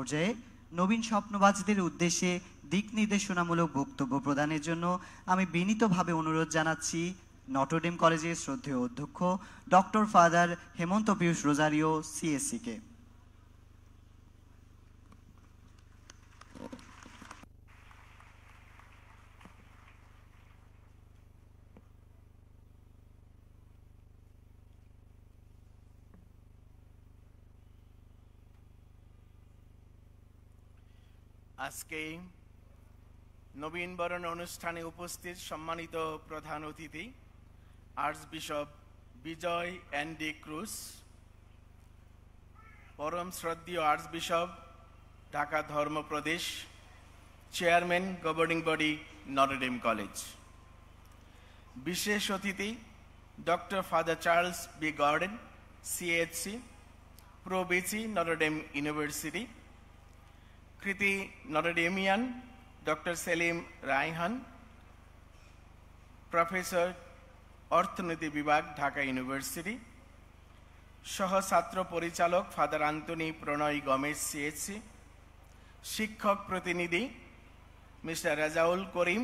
পর্যায়ে নবীন স্বপ্নবাজদের উদ্দেশ্যে দিক নির্দেশনামূলক বক্তব্য প্রদানের জন্য আমি বিনীতভাবে অনুরোধ জানাচ্ছি নটর ডেম কলেজের শ্রদ্ধেয় অধ্যক্ষ ডক্টর ফাদার হেমন্ত পিয়ুষ রোজারিও সিএসসি-কে। আজকে নবীন বরণ অনুষ্ঠানে উপস্থিত সম্মানিত প্রধান অতিথি আর্চবিশপ বিজয় এনডি ক্রুজ, পরম শ্রদ্ধেয় আর্চবিশপ ঢাকা ধর্মপ্রদেশ, chairman governing body Notre Dame college, বিশেষ অতিথি doctor father Charles B Gordon CHC, pro VC Notre Dame university, কৃতি Notredamian doctor Selim Raihan, professor অর্থনীতি বিভাগ ঢাকা ইউনিভার্সিটি, সহ ছাত্র পরিচালক father Anthony Pronoy Gomes CHC, শিক্ষক প্রতিনিধি মিস্টার রাজাউল করিম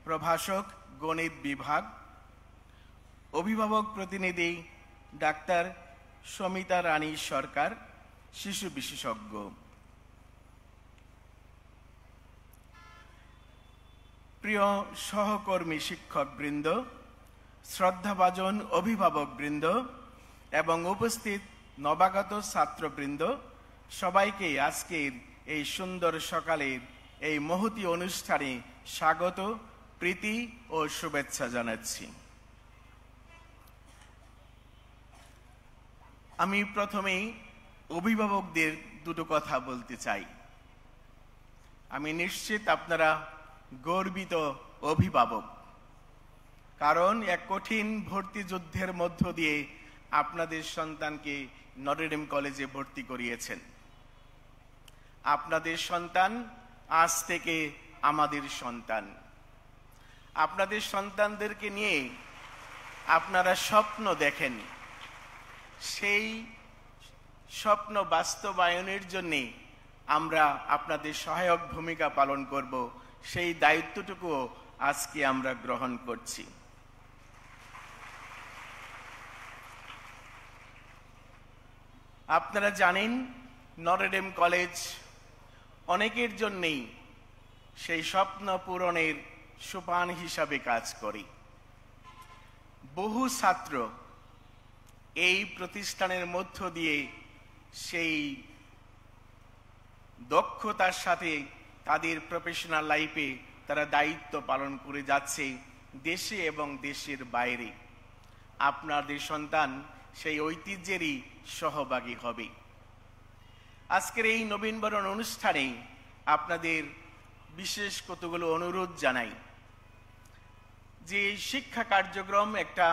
প্রভাষক গণিত বিভাগ, অভিভাবক প্রতিনিধি ডাক্তার সমিতা রানী সরকার শিশু বিশেষজ্ঞ, প্রিয় সহকর্মী শিক্ষকবৃন্দ, শ্রদ্ধাভাজন অভিভাবকবৃন্দ এবং উপস্থিত নবাগত ছাত্রবৃন্দ, সবাইকে আজকের এই সুন্দর সকালের এই মহতী অনুষ্ঠানে স্বাগত, প্রীতি ও শুভেচ্ছা জানাচ্ছি। আমি প্রথমেই অভিভাবকদের দুটো কথা বলতে চাই। আমি নিশ্চিত আপনারা গর্বিত অভিভাবক, কারণ এক কঠিন ভর্তি যুদ্ধের মধ্য দিয়ে আপনাদের সন্তানকে নটর ডেম কলেজে ভর্তি করিয়েছেন। আপনাদের সন্তান আজ থেকে আমাদের সন্তান। আপনাদের সন্তানদেরকে নিয়ে আপনারা স্বপ্ন দেখেন, সেই স্বপ্ন বাস্তবায়নের জন্যে আমরা আপনাদের সহায়ক ভূমিকা পালন করব, সেই দায়িত্বটুকুও আজকে আমরা গ্রহণ করছি। আপনারা জানেন নটর ডেম কলেজ অনেকের জন্যেই সেই স্বপ্ন পূরণের সোপান হিসাবে কাজ করে। বহু ছাত্র এই প্রতিষ্ঠানের মধ্য দিয়ে সেই দক্ষতার সাথে তাদের প্রফেশনাল লাইফে তারা দায়িত্ব পালন করে যাচ্ছে দেশে এবং দেশের বাইরে। আপনাদের সন্তান সেই ঐতিহ্যেরই সহভাগী হবে। আজকের এই নবীনবরণ অনুষ্ঠানে আপনাদের বিশেষ কতগুলো অনুরোধ জানাই। যে শিক্ষা কার্যক্রম একটা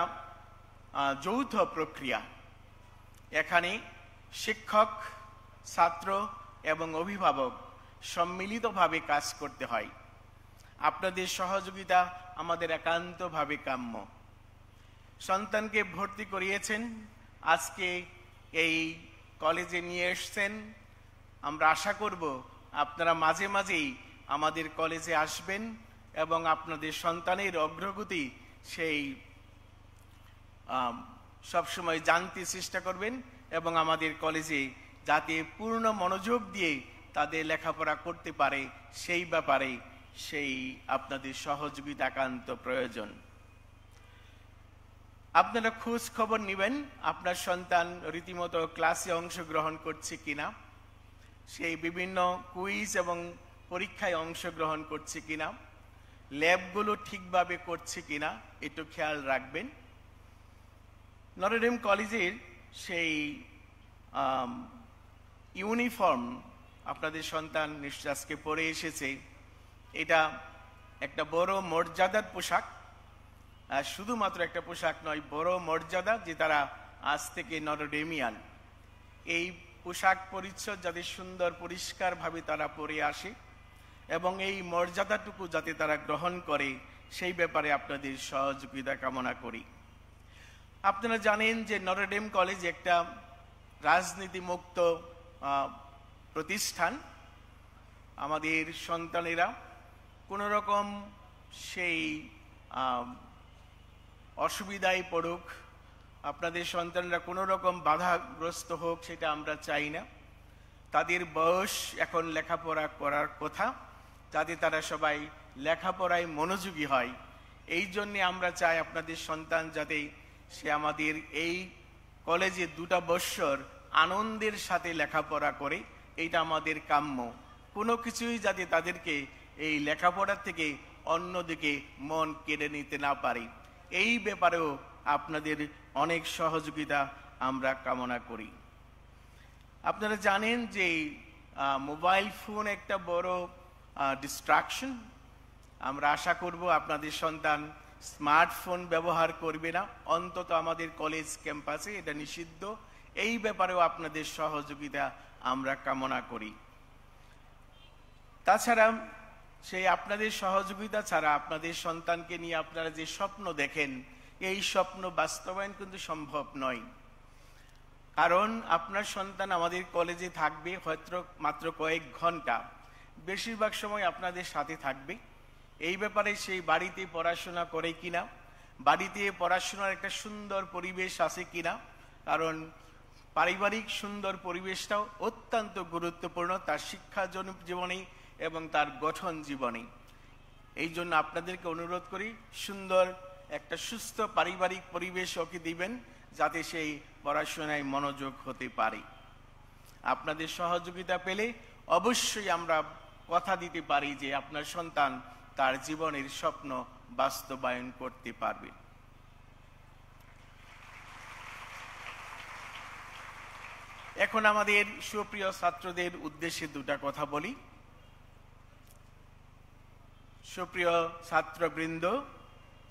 যৌথ প্রক্রিয়া, এখানে শিক্ষক, ছাত্র এবং অভিভাবক সম্মিলিতভাবে কাজ করতে হয়। আপনাদের সহযোগিতা আমাদের একান্তভাবে কাম্য। সন্তানকে ভর্তি করিয়েছেন, আজকে এই কলেজে নিয়ে এসছেন। আমরা আশা করব আপনারা মাঝে মাঝেই আমাদের কলেজে আসবেন এবং আপনাদের সন্তানের অগ্রগতি সেই সবসময় জানতে চেষ্টা করবেন এবং আমাদের কলেজে যাতে পূর্ণ মনোযোগ দিয়ে তাদের লেখাপড়া করতে পারে সেই ব্যাপারে সেই আপনাদের সহযোগিতা একান্ত প্রয়োজন। আপনারা খোঁজ খবর নেবেন আপনার সন্তান রীতিমতো ক্লাসে অংশগ্রহণ করছে কিনা, সেই বিভিন্ন কুইজ এবং পরীক্ষায় অংশগ্রহণ করছে কিনা, ল্যাবগুলো ঠিকভাবে করছে কিনা একটু খেয়াল রাখবেন। নটর ডেম কলেজের সেই ইউনিফর্ম আপনাদের সন্তান নিশ্চয় আজকে পরে এসেছে। এটা একটা বড় মর্যাদার পোশাক, শুধুমাত্র একটা পোশাক নয়, বড় মর্যাদা যে তারা আজ থেকে নটরডেমিয়ান। এই পোশাক পরিচ্ছদ যাতে সুন্দর পরিষ্কারভাবে তারা পরে আসে এবং এই মর্যাদাটুকু যাতে তারা গ্রহণ করে সেই ব্যাপারে আপনাদের সহযোগিতা কামনা করি। আপনারা জানেন যে নটর ডেম কলেজ একটা রাজনীতি মুক্ত প্রতিষ্ঠান আমাদের সন্তানেরা কোনো রকম সেই অসুবিধায় পড়ুক, আপনাদের সন্তানরা কোনো রকম বাধাগ্রস্ত হোক, সেটা আমরা চাই না। তাদের বয়স এখন লেখাপড়া করার কথা, যাতে তারা সবাই লেখাপড়ায় মনোযোগী হয়। এই জন্যে আমরা চাই আপনাদের সন্তান যাতে সে আমাদের এই কলেজে 2টা বৎসর আনন্দের সাথে লেখাপড়া করে, এইটা আমাদের কাম্য। কোনো কিছুই যাতে তাদেরকে এই লেখাপড়ার থেকে অন্যদিকে মন কেড়ে নিতে না পারে, এই ব্যাপারেও আপনাদের অনেক সহযোগিতা আমরা কামনা করি। আপনারা জানেন যে মোবাইল ফোন একটা বড় ডিস্ট্রাকশন। আমরা আশা করব আপনাদের সন্তান স্মার্টফোন ব্যবহার করবে না, অন্তত আমাদের কলেজ ক্যাম্পাসে এটা নিষিদ্ধ। এই ব্যাপারেও আপনাদের সহযোগিতা আমরা কামনা করি। তাছাড়া সেই আপনাদের সহযোগিতা ছাড়া আপনাদের সন্তানকে নিয়ে আপনারা যে স্বপ্ন দেখেন, এই স্বপ্ন বাস্তবায়ন কিন্তু সম্ভব নয়। কারণ আপনার সন্তান আমাদের কলেজে থাকবে হয়তো মাত্র কয়েক ঘন্টা, বেশিরভাগ সময় আপনাদের সাথে থাকবে। এই ব্যাপারে সেই বাড়িতে পড়াশোনা করে কিনা, বাড়িতে পড়াশোনার একটা সুন্দর পরিবেশ আছে কিনা, কারণ পারিবারিক সুন্দর পরিবেশটাও অত্যন্ত গুরুত্বপূর্ণ তার শিক্ষা জীবনে এবং তার গঠন জীবনে। এই জন্য আপনাদেরকে অনুরোধ করি, সুন্দর একটা সুস্থ পারিবারিক পরিবেশ ওকে দিবেন, যাতে সেই পড়াশোনায় মনোযোগ হতে পারে। আপনাদের সহযোগিতা পেলে অবশ্যই আমরা কথা দিতে পারি যে আপনার সন্তান তার জীবনের স্বপ্ন বাস্তবায়ন করতে পারবে। এখন আমাদের সুপ্রিয় ছাত্রদের উদ্দেশ্যে 2টা কথা বলি। সুপ্রিয় ছাত্রবৃন্দ,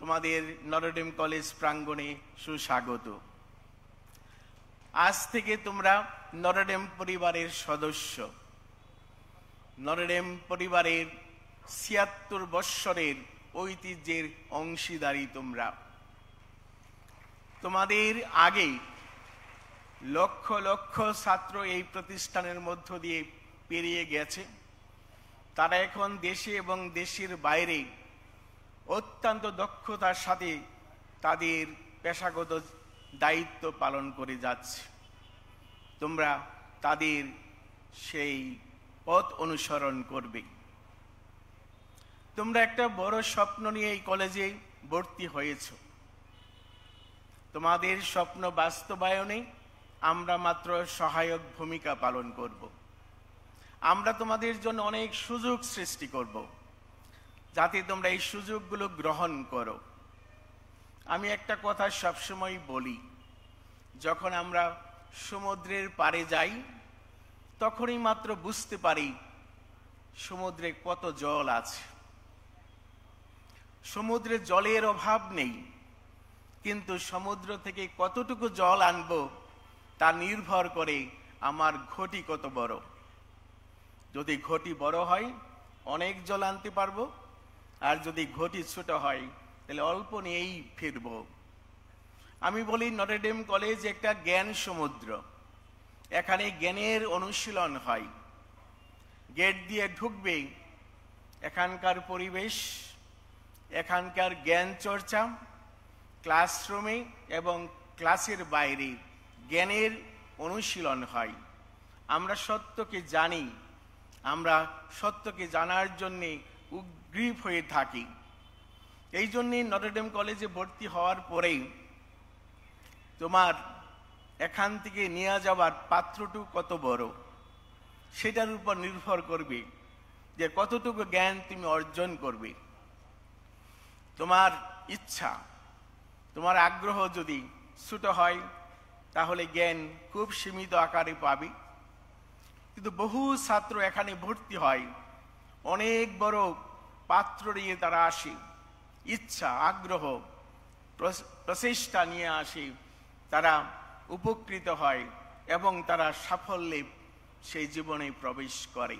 তোমাদের নটরডেম কলেজ প্রাঙ্গণে সুস্বাগত। আজ থেকে তোমরা নটরডেম পরিবারের সদস্য। নটরডেম পরিবারের ৭৬ বৎসরের ঐতিহ্যের অংশীদারি তোমরা। তোমাদের আগে লক্ষ লক্ষ ছাত্র এই প্রতিষ্ঠানের মধ্য দিয়ে পেরিয়ে গেছে। তারা এখন দেশে এবং দেশের বাইরে অত্যন্ত দক্ষতার সাথে তাদের পেশাগত দায়িত্ব পালন করে যাচ্ছে। তোমরা তাদের সেই পথ অনুসরণ করবে। তোমরা একটা বড় স্বপ্ন নিয়ে এই কলেজে ভর্তি হয়েছ। তোমাদের স্বপ্ন বাস্তবায়নে আমরা মাত্র সহায়ক ভূমিকা পালন করব। আমরা তোমাদের জন্য অনেক সুযোগ সৃষ্টি করব, যাতে তোমরা এই সুযোগগুলো গ্রহণ করো। আমি একটা কথা সবসময় বলি, যখন আমরা সমুদ্রের পাড়ে যাই তখনই মাত্র বুঝতে পারি সমুদ্রে কত জল আছে। সমুদ্রে জলের অভাব নেই, কিন্তু সমুদ্র থেকে কতটুকু জল আনবো তা নির্ভর করে আমার ঘটি কত বড়। যদি ঘটি বড় হয় অনেক জল আনতে পারবো, আর যদি ঘটি ছোট হয় তাহলে অল্প নিয়েই ফিরব। আমি বলি নটরডেম কলেজ একটা জ্ঞান সমুদ্র। এখানে জ্ঞানের অনুশীলন হয়। গেট দিয়ে ঢুকবে, এখানকার পরিবেশ, এখানকার জ্ঞান চর্চা, ক্লাসরুমে এবং ক্লাসের বাইরে জ্ঞানের অনুশীলন হয়। আমরা সত্যকে জানি, আমরা সত্যকে জানার জন্যে উদ্গ্রীব হয়ে থাকি। এই জন্যে নটরডেম কলেজে ভর্তি হওয়ার পরেই তোমার এখান থেকে নিয়ে যাওয়ার পাত্রটুকু কত বড়, সেটার উপর নির্ভর করবে যে কতটুকু জ্ঞান তুমি অর্জন করবে। তোমার ইচ্ছা, তোমার আগ্রহ যদি ছোট হয় তাহলে জ্ঞান খুব সীমিত আকারে পাবে। কিন্তু বহু ছাত্র এখানে ভর্তি হয়, অনেক বড় পাত্র নিয়ে তারা আসে, ইচ্ছা, আগ্রহ, প্রচেষ্টা নিয়ে আসে। তারা উপকৃত হয় এবং তারা সাফল্যে সেই জীবনে প্রবেশ করে।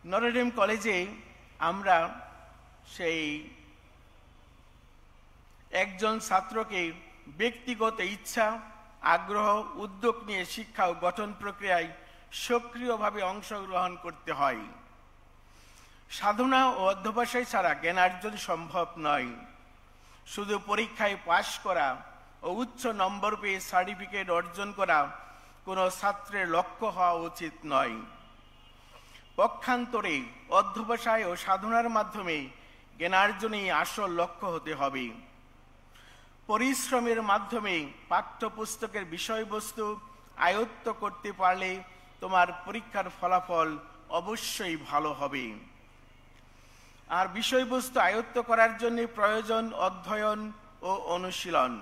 নটরডেম কলেজে আমরা সেই একজন ছাত্রকে ব্যক্তিগত ইচ্ছা, আগ্রহ, উদ্যোগ নিয়ে শিক্ষা ও গঠন প্রক্রিয়ায় সক্রিয়ভাবে অংশগ্রহণ করতে হয়। সাধনা ও অধ্যবসায় ছাড়া জ্ঞানার্জন সম্ভব নয়। শুধু পরীক্ষায় পাশ করা ও উচ্চ নম্বর পেয়ে সার্টিফিকেট অর্জন করা কোনো ছাত্রের লক্ষ্য হওয়া উচিত নয়। পক্ষান্তরে অধ্যবসায় ও সাধনার মাধ্যমে জ্ঞানার্জনই আসল লক্ষ্য হতে হবে। পরিশ্রমের মাধ্যমে পাঠ্যপুস্তকের বিষয়বস্তু আয়ত্ত করতে পারলে তোমার পরীক্ষার ফলাফল অবশ্যই ভালো হবে। আর বিষয়বস্তু আয়ত্ত করার জন্য প্রয়োজন অধ্যয়ন ও অনুশীলন,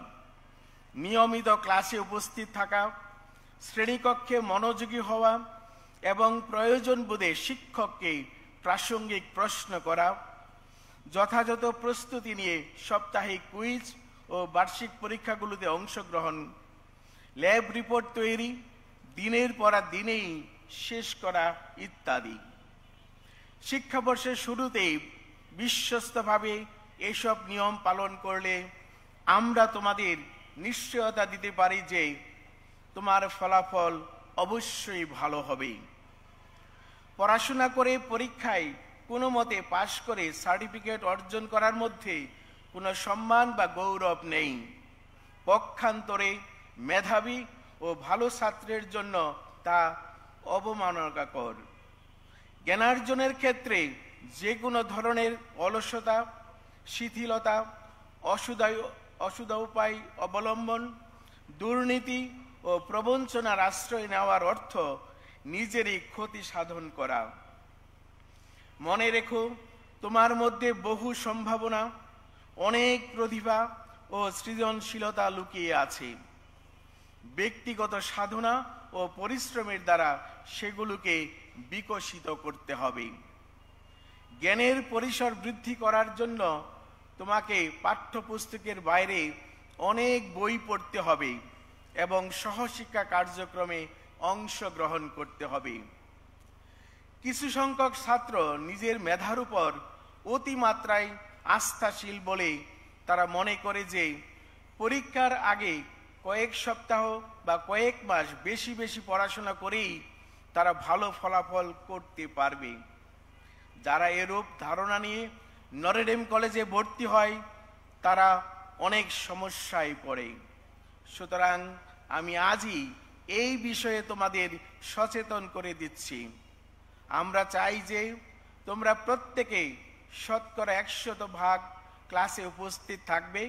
নিয়মিত ক্লাসে উপস্থিত থাকা, শ্রেণীকক্ষে মনোযোগী হওয়া এবং প্রয়োজন বোধে শিক্ষককে প্রাসঙ্গিক প্রশ্ন করা, যথাযথ প্রস্তুতি নিয়ে সাপ্তাহিক কুইজ ও বার্ষিক পরীক্ষাগুলোতে অংশগ্রহণ, ল্যাব রিপোর্ট তৈরি, দিনের পর দিনেই শেষ করা ইত্যাদি। শিক্ষাবর্ষের শুরুতেই বিশ্বস্তভাবে এসব নিয়ম পালন করলে আমরা তোমাদের নিশ্চয়তা দিতে পারি যে তোমার ফলাফল অবশ্যই ভালো হবে। পড়াশোনা করে পরীক্ষায় কোনো মতে পাশ করে সার্টিফিকেট অর্জন করার মধ্যে কোনো সম্মান বা গৌরব নেই। পক্ষান্তরে মেধাবী ও ভালো ছাত্রের জন্য তা অবমাননাকর। জ্ঞানার্জনের ক্ষেত্রে যে কোনো ধরনের অলসতা, শিথিলতা, অসদুপায় অবলম্বন, দুর্নীতি ও প্রবঞ্চনার আশ্রয় নেওয়ার অর্থ নিজেরই ক্ষতি সাধন করা। মনে রেখো, তোমার মধ্যে বহু সম্ভাবনা, অনেক প্রতিভা ও সৃজনশীলতা লুকিয়ে আছে। ব্যক্তিগত সাধনা ও পরিশ্রমের দ্বারা সেগুলোকে বিকশিত করতে হবে। জ্ঞানের পরিসর বৃদ্ধি করার জন্য তোমাকে পাঠ্যপুস্তকের বাইরে অনেক বই পড়তে হবে এবং সহশিক্ষা কার্যক্রমে অংশগ্রহণ করতে হবে। কিছু সংখ্যক ছাত্র নিজের মেধার উপর অতিমাত্রায় আস্থাশীল বলে তারা মনে করে যে পরীক্ষার আগে কয়েক সপ্তাহ বা কয়েক মাস বেশি বেশি পড়াশোনা করেই তারা ভালো ফলাফল করতে পারবে। যারা এরূপ ধারণা নিয়ে নটরডেম কলেজে ভর্তি হয় তারা অনেক সমস্যায় পড়ে। সুতরাং আমি আজই এই বিষয়ে তোমাদের সচেতন করে দিচ্ছি। আমরা চাই যে তোমরা প্রত্যেকে শতকরা 100% ক্লাসে উপস্থিত থাকবে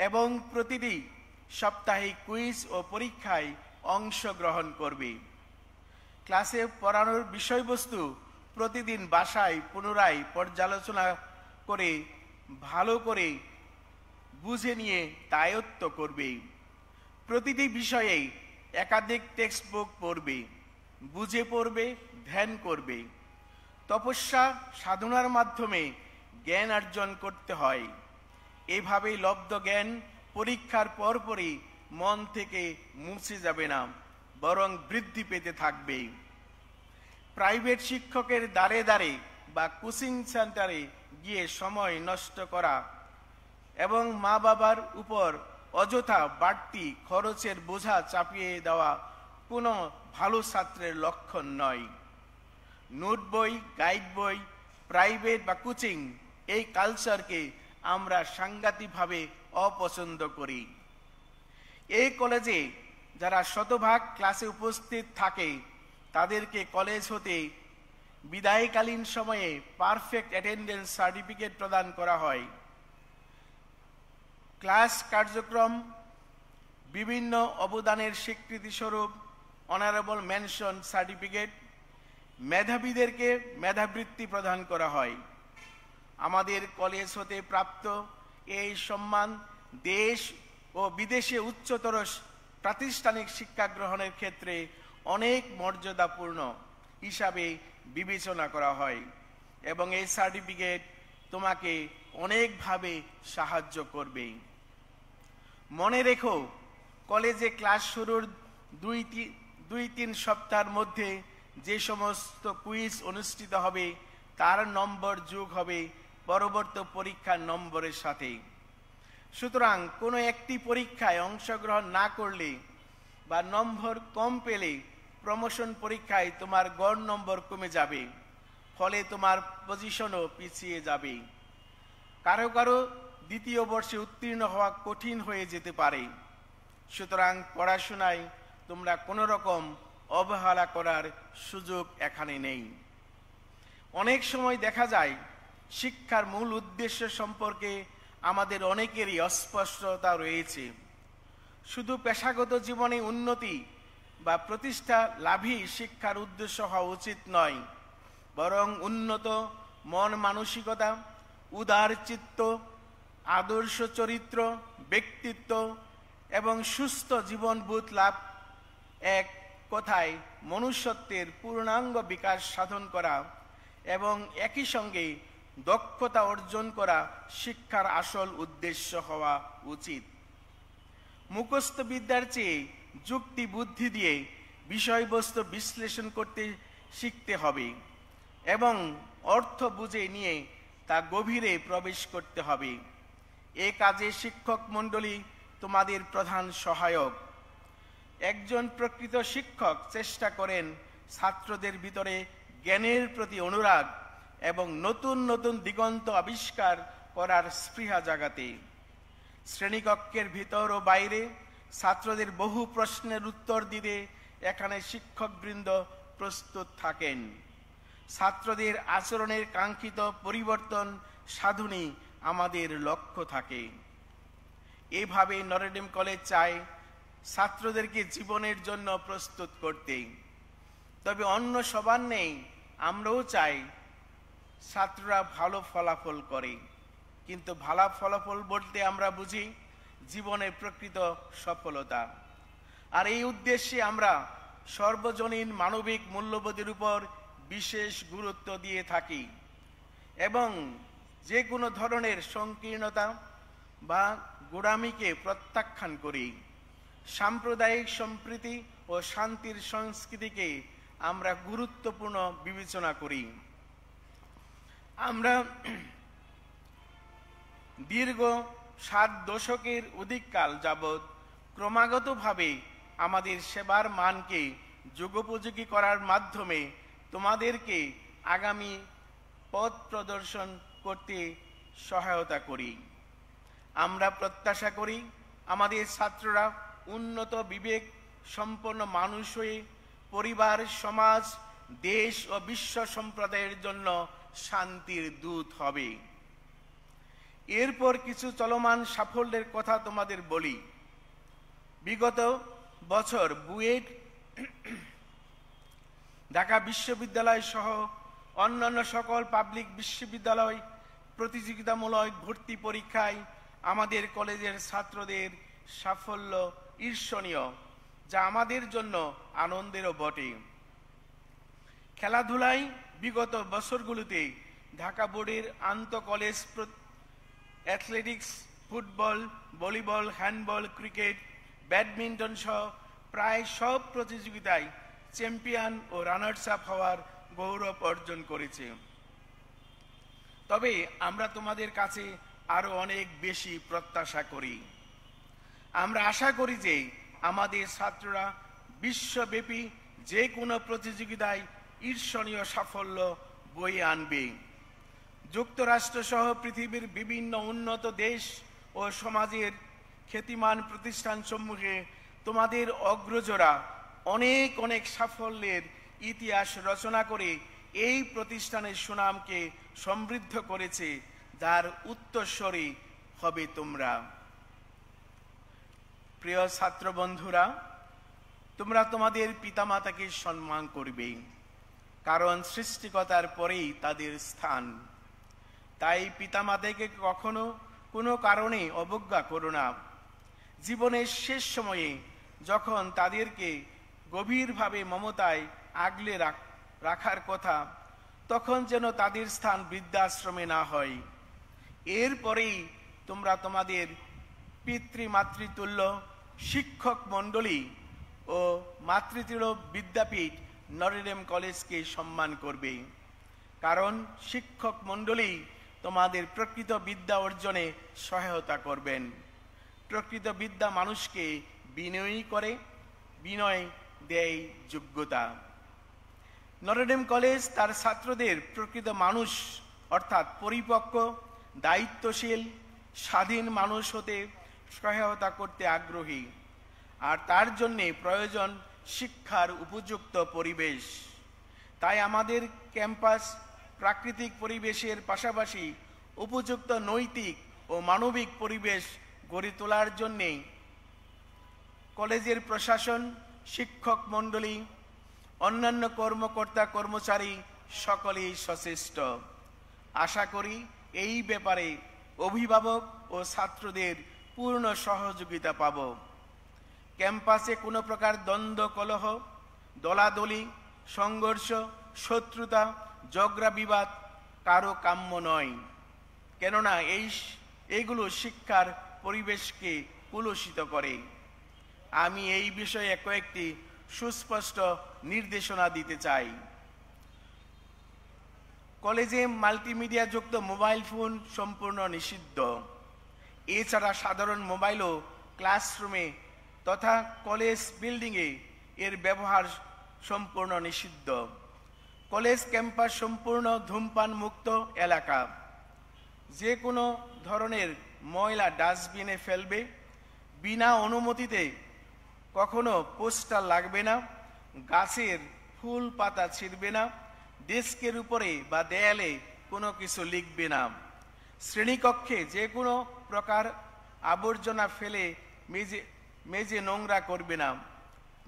এবং প্রতিটি সাপ্তাহিক কুইজ ও পরীক্ষায় অংশগ্রহণ করবে। ক্লাসে পড়ানোর বিষয়বস্তু প্রতিদিন বাসায় পুনরায় পর্যালোচনা করে ভালো করে বুঝে নিয়ে তা আয়ত্ত করবে। প্রতিটি বিষয়ে একাধিক টেক্সট বুক পড়বে, বুঝে পড়বে, ধ্যান করবে। তপস্যা সাধনার মাধ্যমে জ্ঞান অর্জন করতে হয়। এভাবেই লব্ধ জ্ঞান পরীক্ষার পরপরই মন থেকে মুছে যাবে না, বরং বৃদ্ধি পেতে থাকবে। প্রাইভেট শিক্ষকের দ্বারে দ্বারে বা কোচিং সেন্টারে গিয়ে সময় নষ্ট করা এবং মা বাবার উপর অযথা বাড়তি খরচের বোঝা চাপিয়ে দেওয়া কোনো ভালো ছাত্রের লক্ষণ নয়। নোট বই, গাইড বই, প্রাইভেট বা কোচিং, এই কালচারকে আমরা সাংঘাতিকভাবে অপছন্দ করি। এই কলেজে যারা শতভাগ ক্লাসে উপস্থিত থাকে তাদেরকে কলেজ হতে বিদায়কালীন সময়ে পারফেক্ট অ্যাটেন্ডেন্স সার্টিফিকেট প্রদান করা হয়। ক্লাস কার্যক্রম বিভিন্ন অবদানের স্বীকৃতিস্বরূপ অনারেবল মেনশন সার্টিফিকেট, মেধাবীদেরকে মেধাবৃত্তি প্রদান করা হয়। আমাদের কলেজ হতে প্রাপ্ত এই সম্মান দেশ ও বিদেশে উচ্চতর প্রাতিষ্ঠানিক শিক্ষা গ্রহণের ক্ষেত্রে অনেক মর্যাদাপূর্ণ হিসাবে বিবেচনা করা হয় এবং এই সার্টিফিকেট তোমাকে অনেকভাবে সাহায্য করবে। মনে রেখো, কলেজে ক্লাস শুরুর 2-3 সপ্তাহের মধ্যে যে সমস্ত কুইজ অনুষ্ঠিত হবে তার নম্বর যোগ হবে পরবর্তী পরীক্ষার নম্বরের সাথে। সুতরাং কোনো একটি পরীক্ষায় অংশগ্রহণ না করলে বা নম্বর কম পেলে প্রমোশন পরীক্ষায় তোমার গড় নম্বর কমে যাবে, ফলে তোমার পজিশনও পিছিয়ে যাবে। কারো কারো দ্বিতীয় বর্ষে উত্তীর্ণ হওয়া কঠিন হয়ে যেতে পারে। সুতরাং পড়াশোনায় তোমরা কোনো রকম অবহেলা করার সুযোগ এখানে নেই। অনেক সময় দেখা যায় শিক্ষার মূল উদ্দেশ্য সম্পর্কে আমাদের অনেকেরই অস্পষ্টতা রয়েছে। শুধু পেশাগত জীবনে উন্নতি বা প্রতিষ্ঠা লাভই শিক্ষার উদ্দেশ্য হওয়া উচিত নয়, বরং উন্নত মন মানসিকতা, উদার চিত্ত, আদর্শ চরিত্র, ব্যক্তিত্ব এবং সুস্থ জীবনবোধ লাভ, এক কথায় মনুষ্যত্বের পূর্ণাঙ্গ বিকাশ সাধন করা এবং একই সঙ্গে দক্ষতা অর্জন করা শিক্ষার আসল উদ্দেশ্য হওয়া উচিত। মুখস্থ বিদ্যার চেয়ে যুক্তি বুদ্ধি দিয়ে বিষয়বস্তু বিশ্লেষণ করতে শিখতে হবে এবং অর্থ বুঝে নিয়ে তা গভীরে প্রবেশ করতে হবে। এ কাজে শিক্ষক মণ্ডলী তোমাদের প্রধান সহায়ক। একজন প্রকৃত শিক্ষক চেষ্টা করেন ছাত্রদের ভিতরে জ্ঞানের প্রতি অনুরাগ এবং নতুন নতুন দিগন্ত আবিষ্কার করার স্পৃহা জাগাতে। শ্রেণীকক্ষের ভিতর ও বাইরে ছাত্রদের বহু প্রশ্নের উত্তর দিতে এখানে শিক্ষকবৃন্দ প্রস্তুত থাকেন। ছাত্রদের আচরণের কাঙ্ক্ষিত পরিবর্তন সাধনই আমাদের লক্ষ্য থাকে। এভাবে নটরডেম কলেজ চায় ছাত্রদেরকে জীবনের জন্য প্রস্তুত করতে। তবে অন্য সবার নেই, আমরাও চাই ছাত্ররা ভালো ফলাফল করে, কিন্তু ভালো ফলাফল বলতে আমরা বুঝি জীবনের প্রকৃত সফলতা। আর এই উদ্দেশ্যে আমরা সর্বজনীন মানবিক মূল্যবোধের উপর বিশেষ গুরুত্ব দিয়ে থাকি এবং যে কোনো ধরনের সংকীর্ণতা বা গোঁড়ামিকে প্রত্যাখ্যান করি। সাম্প্রদায়িক সম্প্রীতি ও শান্তির সংস্কৃতিকে আমরা গুরুত্বপূর্ণ বিবেচনা করি। আমরা দীর্ঘ 7 দশকের অধিককাল যাবৎ ক্রমাগতভাবে আমাদের সেবার মানকে যুগোপযোগী করার মাধ্যমে তোমাদেরকে আগামী পথ প্রদর্শন করতে সহায়তা করি। আমরা প্রত্যাশা করি আমাদের ছাত্ররা উন্নত বিবেক সম্পন্ন মানুষ হয়ে পরিবার, সমাজ, দেশ ও বিশ্ব সম্প্রদায়ের জন্য শান্তির দূত হবে। এরপর কিছু চলমান সাফল্যের কথা তোমাদের বলি। বিগত বছর বুয়েট, ঢাকা বিশ্ববিদ্যালয় সহ অন্যান্য সকল পাবলিক বিশ্ববিদ্যালয় প্রতিযোগিতামূলক ভর্তি পরীক্ষায় আমাদের কলেজের ছাত্রদের সাফল্য ঈর্ষণীয়, যা আমাদের জন্য আনন্দেরও বটে। খেলাধুলায় বিগত বছরগুলোতে ঢাকা বোর্ডের আন্তঃ college athletics, football, volleyball, handball, cricket, badminton সহ প্রায় সব প্রতিযোগিতায় চ্যাম্পিয়ন ও রানার্স আপ হওয়ার গৌরব অর্জন করেছে। তবে আমরা তোমাদের কাছে আরো অনেক বেশি প্রত্যাশা করি। আমরা আশা করি যে আমাদের ছাত্ররা বিশ্বব্যাপী যে কোনো প্রতিযোগিতায় ঈর্ষণীয় সাফল্য বয়ে আনবে। যুক্তরাষ্ট্র সহ পৃথিবীর বিভিন্ন উন্নত দেশ ও সমাজের খ্যাতিমান প্রতিষ্ঠান সমূহে তোমাদের অগ্রজরা অনেক অনেক সাফল্যের ইতিহাস রচনা করে এই প্রতিষ্ঠানের সুনামকে সমৃদ্ধ করেছে, যার উত্তরসূরি হবে তোমরা। প্রিয় ছাত্র বন্ধুরা, তোমরা তোমাদের পিতামাতাকে সম্মান করবে, কারণ সৃষ্টিকর্তার পরেই তাদের স্থান। তাই পিতামাতাকে কখনো কোনো কারণে অবজ্ঞা করো না। জীবনের শেষ সময়ে যখন তাদেরকে গভীরভাবে মমতায় আগলে রাখার কথা, তখন যেন তাদের স্থান বৃদ্ধাশ্রমে না হয়। এরপরেই তোমরা তোমাদের পিতৃমাতৃতুল্য শিক্ষক মণ্ডলী ও মাতৃতুল্য বিদ্যাপীঠ নটরডেম কলেজকে সম্মান করবে, কারণ শিক্ষক মণ্ডলী তোমাদের প্রকৃত বিদ্যা অর্জনে সহায়তা করবেন। প্রকৃত বিদ্যা মানুষকে বিনয়ী করে, বিনয় দেয় যোগ্যতা। নটরডেম কলেজ তার ছাত্রদের প্রকৃত মানুষ অর্থাৎ পরিপক্ক, দায়িত্বশীল, স্বাধীন মানুষ হতে সহায়তা করতে আগ্রহী, আর তার জন্যে প্রয়োজন শিক্ষার উপযুক্ত পরিবেশ। তাই আমাদের ক্যাম্পাস প্রাকৃতিক পরিবেশের পাশাপাশি উপযুক্ত নৈতিক ও মানবিক পরিবেশ গড়ে তোলার জন্যে কলেজের প্রশাসন, শিক্ষক মণ্ডলী, অন্যান্য কর্মকর্তা কর্মচারী সকলেই সচেষ্ট। আশা করি এই ব্যাপারে অভিভাবক ও ছাত্রদের পূর্ণ সহযোগিতা পাব। ক্যাম্পাসে কোনো প্রকার দ্বন্দ্ব, কলহ, দলাদলি, সংঘর্ষ, শত্রুতা, ঝগড়া বিবাদ কারো কাম্য নয়, কেননা এইগুলো শিক্ষার পরিবেশকে কলুষিত করে। আমি এই বিষয়ে কয়েকটি সুস্পষ্ট নির্দেশনা দিতে চাই। কলেজে মাল্টিমিডিয়া যুক্ত মোবাইল ফোন সম্পূর্ণ নিষিদ্ধ। এছাড়া সাধারণ মোবাইলও ক্লাসরুমে তথা কলেজ বিল্ডিংয়ে এর ব্যবহার সম্পূর্ণ নিষিদ্ধ। কলেজ ক্যাম্পাস সম্পূর্ণ ধূমপান মুক্ত এলাকা। যে কোনো ধরনের ময়লা ডাস্টবিনে ফেলবে, বিনা অনুমতিতে কখনো পোস্টার লাগবে না, গাছের ফুল পাতা ছিঁড়বে না, ডেস্কের উপরে বা দেয়ালে কোনো কিছু লিখবে না, শ্রেণীকক্ষে যে কোনো প্রকার আবর্জনা ফেলে মেঝে নোংরা করবে না,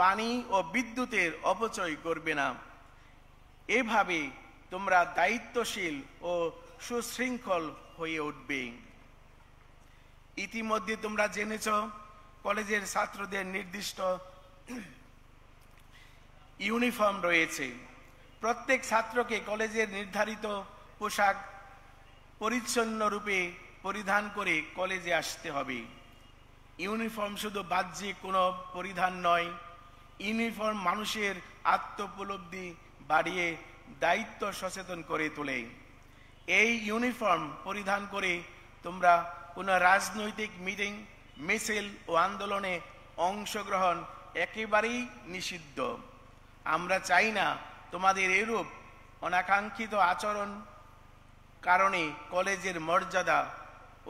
পানি ও বিদ্যুতের অপচয় করবে না। এভাবে তোমরা দায়িত্বশীল ও সুশৃঙ্খল হয়ে উঠবে। ইতিমধ্যে তোমরা জেনেছ কলেজের ছাত্রদের নির্দিষ্ট ইউনিফর্ম রয়েছে। প্রত্যেক ছাত্রকে কলেজের নির্ধারিত পোশাক পরিচ্ছন্ন রূপে পরিধান করে কলেজে আসতে হবে। ইউনিফর্ম শুধু বাহ্যিক কোনো পরিধান নয়, ইউনিফর্ম মানুষের আত্মোপলব্ধি বাড়িয়ে দায়িত্ব সচেতন করে তোলে। এই ইউনিফর্ম পরিধান করে তোমরা কোনো রাজনৈতিক মিটিং, মিছিল ও আন্দোলনে অংশগ্রহণ একেবারেই নিষিদ্ধ। আমরা চাই না তোমাদের এরূপ অনাকাঙ্ক্ষিত আচরণ কারণে কলেজের মর্যাদা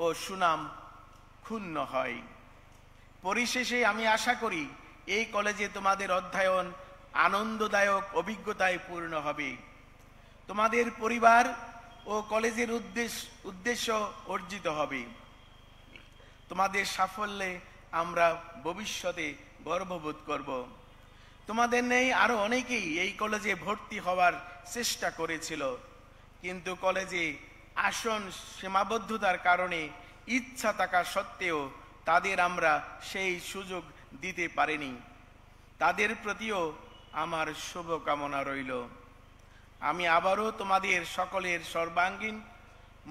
ও সুনাম ক্ষুণ্ণ হয়। পরিশেষে আমি আশা করি এই কলেজে তোমাদের অধ্যয়ন আনন্দদায়ক অভিজ্ঞতায় পূর্ণ হবে। তোমাদের পরিবার ও কলেজের উদ্দেশ্য অর্জিত হবে। তোমাদের সাফল্যে আমরা ভবিষ্যতে গর্ববোধ করব। তোমাদের নেই আরো অনেকেই এই কলেজে ভর্তি হওয়ার চেষ্টা করেছিল, কিন্তু কলেজে আসন সীমাবদ্ধতার কারণে ইচ্ছা থাকা সত্ত্বেও তাদের আমরা সেই সুযোগ দিতে পারিনি। তাদের প্রতিও আমার শুভকামনা রইল। আমি আবারও তোমাদের সকলের সর্বাঙ্গীন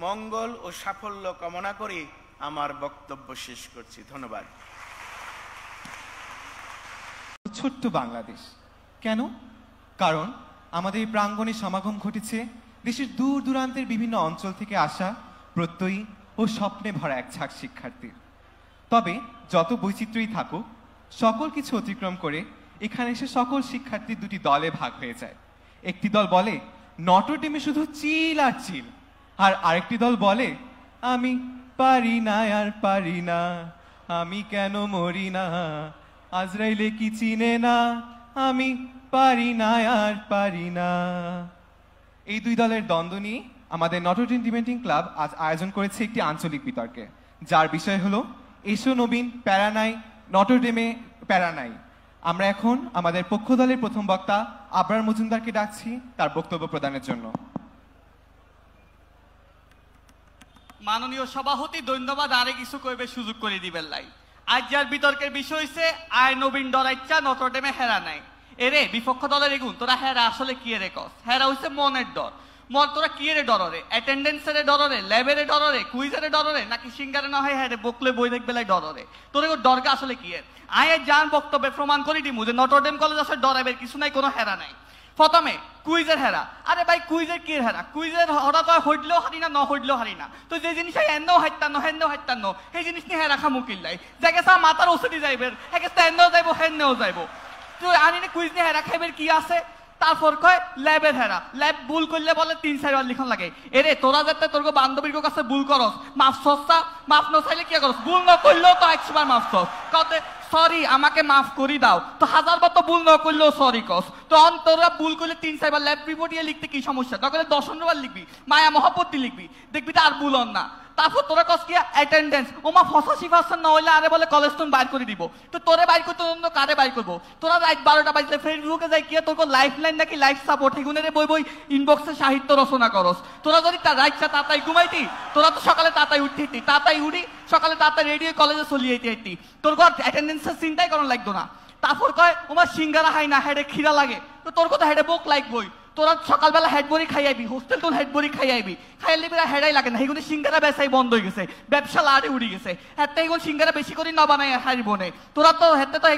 মঙ্গল ও সাফল্য কামনা করে আমার বক্তব্য শেষ করছি। ধন্যবাদ। ছোট্ট বাংলাদেশ কেন? কারণ আমাদের এই প্রাঙ্গণে সমাগম ঘটেছে দেশের দূর দূরান্তের বিভিন্ন অঞ্চল থেকে আসা প্রত্যয়ী ও স্বপ্নে ভরা এক ঝাঁক শিক্ষার্থীর। তবে যত বৈচিত্র্যই থাকুক, সকল কিছু অতিক্রম করে এখানে এসে সকল শিক্ষার্থী দুটি দলে ভাগ হয়ে যায়। একটি দল বলে নটরডেমে শুধু চিল আর চিল, আর আরেকটি দল বলে আমি পারি না আর পারি না, আমি কেন মরি না, আজরাইলে কি চিনে না, আমি পারি না আর পারি না। এই দুই দলের দ্বন্দ্ব নিয়ে আমাদের নটরডেম ডিবেটিং ক্লাব আজ আয়োজন করেছে একটি আঞ্চলিক বিতর্কে, যার বিষয় হলো এসো নবীন প্যারা নাই, নটরডেমে প্যারা নাই। আমরা এখন আমাদের পক্ষ দলের প্রথম বক্তা আবরার মজুমদারকে ডাকছি তার বক্তব্য প্রদানের জন্য। মাননীয় সভাপতি ধন্যবাদ। আরে কিছু কইবে সুযোগ করে দিবেন লাই। আজ যার বিতর্কের বিষয় হইছে আয় নবীন ডরাইচ্ছা নটরডেমে হেরা নাই। এরে বিপক্ষ দলের এগুন তোরা হেরা আসলে কি এরে কস? হেরা হইছে মনের ডর। মন তোরা কি এরে ডররে? অ্যাটেন্ডেন্সের ডররে, ল্যাবের ডররে, কুইজের ডররে, নাকি সিঙ্গারে না হয় হেরে বকলে বই দেখবে লাই ডররে? তোর এগুলো ডরগা আসলে কি এর? আয়ের জান বক্তব্যে প্রমাণ করি দিমু যে নটরডেম কলেজ আছে ডরাইবের কিছু নাই, কোনো হেরা নাই। প্রথমে কুইজের হেরা। আরে ভাই কুইজের কি হেরা? কুইজের হরা তো হইলেও হারি না, ন হইলেও হারি না। তো যে জিনিস এন্নও হাইতান্ন হেন্নেও হাইতান্ন, সেই জিনিস নিয়ে হেরা খামুকিল লাই। জায়গা সা মাথার ওষুধই যাইবের, একে এন্নেও যাইবো হেন্নেও যাইবো। তুই আনি কুইজ নিয়ে হেরা খাইবের কি আছে তারপর কয় ল্যাবের হেরা ল্যাব ভুল করলে বলে 3-4 বার লিখন লাগে এরে তোরা যাতে তোর বান্ধবীর কাছে ভুল করস মাফ সস্তা মাফ ন চাইলে কি করস ভুল ন করলেও তো 100 বার মাফ সস কতে সরি আমাকে মাফ করি দাও তো 1000 বার তো ভুল ন করলেও সরি কস তো তোরা ভুল করলে 3-4 বার ল্যাব রিপোর্ট দিয়ে লিখতে কি সমস্যা তখন 10 বার লিখবি মায়া মহব্বত দিয়ে লিখবি দেখবি তো আর ভুল না তারপর তোরা কস কি অ্যাটেন্ডেন্স ওমা 85% না হইলে আরে বলে কলেজ তুমি বাইর করে দিব তো তোরে বাইর করতে অন্য কারে বাইর করবো তোরা রাত 12টা বাজলে ফেসবুকে যাই কি তোর লাইফ লাইন নাকি লাইফ সাপোর্ট এগুনের বই বই ইনবক্সে সাহিত্য রচনা করস তোরা যদি রাইটটা তাতাই ঘুমাইতি তোরা তো সকালে তাতাই উঠিতি তাতাই উঠি সকালে তাতাই রেডি হয়ে কলেজে চলিয়ে যেতি তোর ঘর অ্যাটেন্ডেন্সের চিন্তাই করার লাগতো না তারপর কয় ওমা সিঙ্গারা হাই না হেডে খিরা লাগে তো তোর কথা হেডে বোক লাগবই তোরা সকালবেলা হেড বড়ি খাই আইবি হোস্টেল তোর হেড বড়ি খাই আইবি খাইলে বেলা হেডাই লাগে না এইগুলো সিঙ্গারা বেচাই বন্ধ হয়ে গেছে ব্যবসা লাড়ে উড়ি গেছে হাতে এগুলো সিঙ্গারা বেশি করে না বানাই হারিব নে তোরা তো হাতে তো